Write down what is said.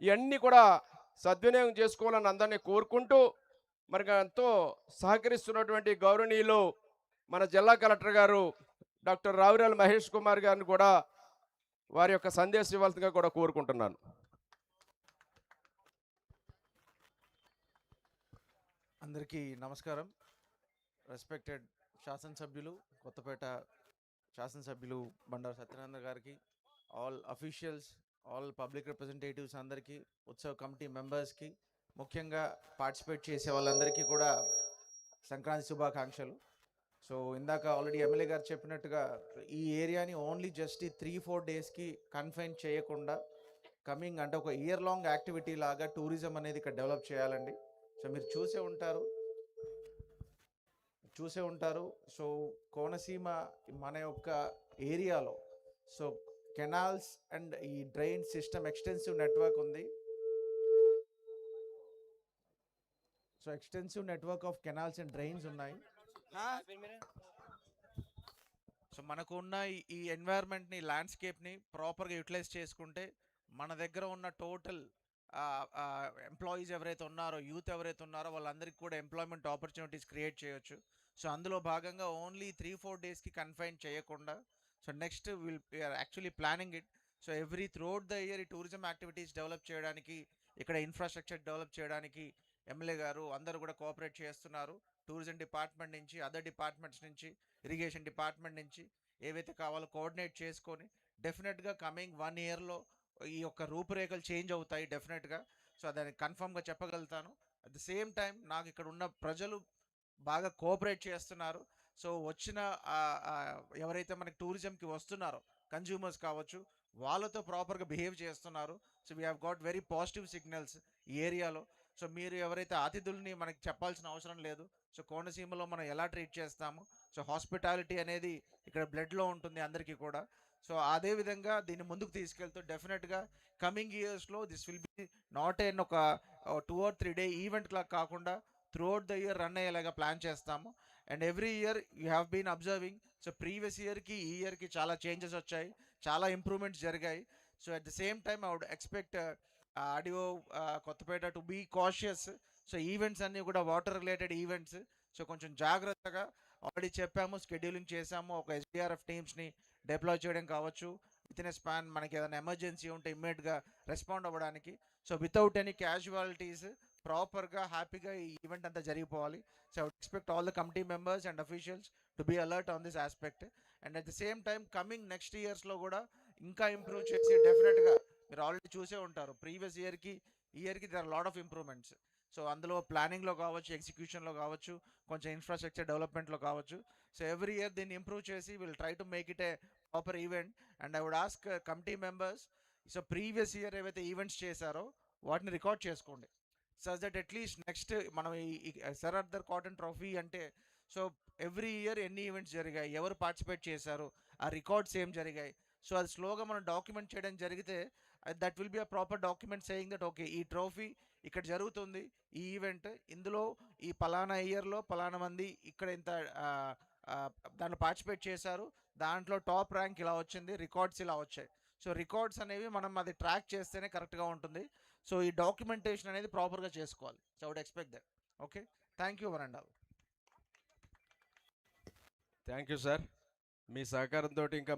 ఇవన్నీ కూడా సద్వినియోగం చేసుకోవాలని అందరినీ కోరుకుంటూ, మరి ఎంతో సహకరిస్తున్నటువంటి గౌరవనీయులు మన జిల్లా కలెక్టర్ గారు డాక్టర్ రావిరాల మహేష్ కుమార్ గారిని కూడా వారి యొక్క సందేశం ఇవ్వాల్సిందిగా కూడా కోరుకుంటున్నాను. అందరికీ నమస్కారం. రెస్పెక్టెడ్ శాసనసభ్యులు, కొత్తపేట శాసనసభ్యులు బండారు సత్యనారాయణ గారికి, all officials, all public representatives అందరికీ, ఉత్సవ్ కమిటీ మెంబర్స్కి, ముఖ్యంగా పార్టిసిపేట్ చేసే వాళ్ళందరికీ కూడా సంక్రాంతి శుభాకాంక్షలు. సో ఇందాక ఆల్రెడీ ఎమ్మెల్యే గారు చెప్పినట్టుగా ఈ ఏరియాని ఓన్లీ జస్ట్ ఈ 3-4 డేస్కి కన్ఫైన్ చేయకుండా కమింగ్ అంటే ఒక ఇయర్ లాంగ్ యాక్టివిటీ లాగా టూరిజం అనేది ఇక్కడ డెవలప్ చేయాలండి. సో మీరు చూసే ఉంటారు. సో కోనసీమ మన యొక్క ఏరియాలో సో కెనాల్స్ అండ్ ఈ డ్రైన్ సిస్టమ్ ఎక్స్టెన్సివ్ నెట్వర్క్ ఉంది. So extensive network of canals and drains ఉన్నాయి. సో మనకు ఉన్న ఈ ఎన్వైర్న్మెంట్ని, ల్యాండ్స్కేప్ని ప్రాపర్గా యూటిలైజ్ చేసుకుంటే మన దగ్గర ఉన్న టోటల్ ఎంప్లాయీస్ ఎవరైతే ఉన్నారో, యూత్ ఎవరైతే ఉన్నారో వాళ్ళందరికీ కూడా ఎంప్లాయ్మెంట్ ఆపర్చునిటీస్ క్రియేట్ చేయొచ్చు. సో అందులో భాగంగా ఓన్లీ 3-4 డేస్కి కన్ఫైన్ చేయకుండా so next we are actually planning it. So every throughout the year ఈ టూరిజం యాక్టివిటీస్ డెవలప్ చేయడానికి, ఇక్కడ ఇన్ఫ్రాస్ట్రక్చర్ డెవలప్ చేయడానికి ఎమ్మెల్యే గారు అందరూ కూడా కోఆపరేట్ చేస్తున్నారు. టూరిజం డిపార్ట్మెంట్ నుంచి, అదర్ డిపార్ట్మెంట్స్ నుంచి, ఇరిగేషన్ డిపార్ట్మెంట్ నుంచి ఏవైతే కావాలో కోఆర్డినేట్ చేసుకొని డెఫినెట్గా కమింగ్ 1 ఇయర్లో ఈ యొక్క రూపురేఖలు చేంజ్ అవుతాయి డెఫినెట్గా. సో దాన్ని కన్ఫర్మ్గా చెప్పగలుగుతాను. అట్ ద సేమ్ టైం నాకు ఇక్కడ ఉన్న ప్రజలు బాగా కోఆపరేట్ చేస్తున్నారు. సో వచ్చిన ఎవరైతే మనకి టూరిజంకి వస్తున్నారో కన్జ్యూమర్స్ కావచ్చు, వాళ్ళతో ప్రాపర్గా బిహేవ్ చేస్తున్నారు. So we have got very positive signals ఈ ఏరియాలో. సో మీరు ఎవరైతే అతిథుల్ని మనకి చెప్పాల్సిన అవసరం లేదు. సో కోనసీమలో మనం ఎలా ట్రీట్ చేస్తాము, సో హాస్పిటాలిటీ అనేది ఇక్కడ బ్లడ్లో ఉంటుంది అందరికీ కూడా. సో అదే విధంగా దీన్ని ముందుకు తీసుకెళ్తూ డెఫినెట్గా కమింగ్ ఇయర్స్లో this will be not an ఒక 2 or 3 డే ఈవెంట్ లా కాకుండా త్రూఅవుట్ ద ఇయర్ రన్ అయ్యేలాగా ప్లాన్ చేస్తాము. And every year you have been observing. So previous ఇయర్కి ఈ ఇయర్కి చాలా చేంజెస్ వచ్చాయి, చాలా ఇంప్రూవ్మెంట్స్ జరిగాయి. So at the same time I would expect ఆడియో Kothapeta to be cautious. So events అన్నీ కూడా వాటర్ రిలేటెడ్ ఈవెంట్స్. సో కొంచెం జాగ్రత్తగా ఆల్రెడీ చెప్పాము, షెడ్యూలింగ్ చేసాము. ఒక ఎస్డిఆర్ఎఫ్ టీమ్స్ని డిప్లాయ్ చేయడం కావచ్చు, విత్ ఇన్ ఎ స్పాన్ మనకి ఏదైనా ఎమర్జెన్సీ ఉంటే ఇమ్మీడియట్గా రెస్పాండ్ అవ్వడానికి. సో వితౌట్ ఎనీ క్యాజువాలిటీస్ ప్రాపర్గా హ్యాపీగా ఈ ఈవెంట్ అంతా జరిగిపోవాలి. So I would expect all the committee members and officials to be alert on this aspect. And at the same time coming next ఇయర్స్లో కూడా ఇంకా ఇంప్రూవ్ చేసి డెఫినెట్గా మీరు ఆల్రెడీ చూసే ఉంటారు ప్రీవియస్ ఇయర్కి ఈ ఇయర్కి there are lot of improvements. So అందులో ప్లానింగ్లో కావచ్చు, ఎగ్జిక్యూషన్లో కావచ్చు, కొంచెం ఇన్ఫ్రాస్ట్రక్చర్ డెవలప్మెంట్లో కావచ్చు. సో ఎవ్రీ ఇయర్ దీన్ని ఇంప్రూవ్ చేసి will try to make it a proper event. And I would ask committee members, so previous year ఏవైతే ఈవెంట్స్ చేశారో వాటిని రికార్డ్ చేసుకోండి. సచ్ దట్ అట్లీస్ట్ నెక్స్ట్ మనం ఈ సర్ ఆర్థర్ కాటన్ ట్రోఫీ అంటే so every year ఎన్ని events జరిగాయి, ఎవరు పార్టిసిపేట్ చేశారు, ఆ రికార్డ్స్ ఏం జరిగాయి, సో అది స్లోగా మనం డాక్యుమెంట్ చేయడం జరిగితే that will be a proper document saying that okay ఈ ట్రోఫీ ఇక్కడ జరుగుతుంది, ఈ ఈవెంట్ ఇందులో ఈ పలానా ఇయర్లో పలానా మంది ఇక్కడ ఇంత దాంట్లో పార్టిసిపేట్ చేశారు, దాంట్లో టాప్ ర్యాంక్ ఇలా వచ్చింది, రికార్డ్స్ ఇలా వచ్చాయి. సో రికార్డ్స్ అనేవి మనం అది ట్రాక్ చేస్తేనే కరెక్ట్గా ఉంటుంది. సో ఈ డాక్యుమెంటేషన్ అనేది ప్రాపర్గా చేసుకోవాలి. So I would expect that. Okay, thank you one and all. Thank you sir. మీ సహకారంతో ఇంకా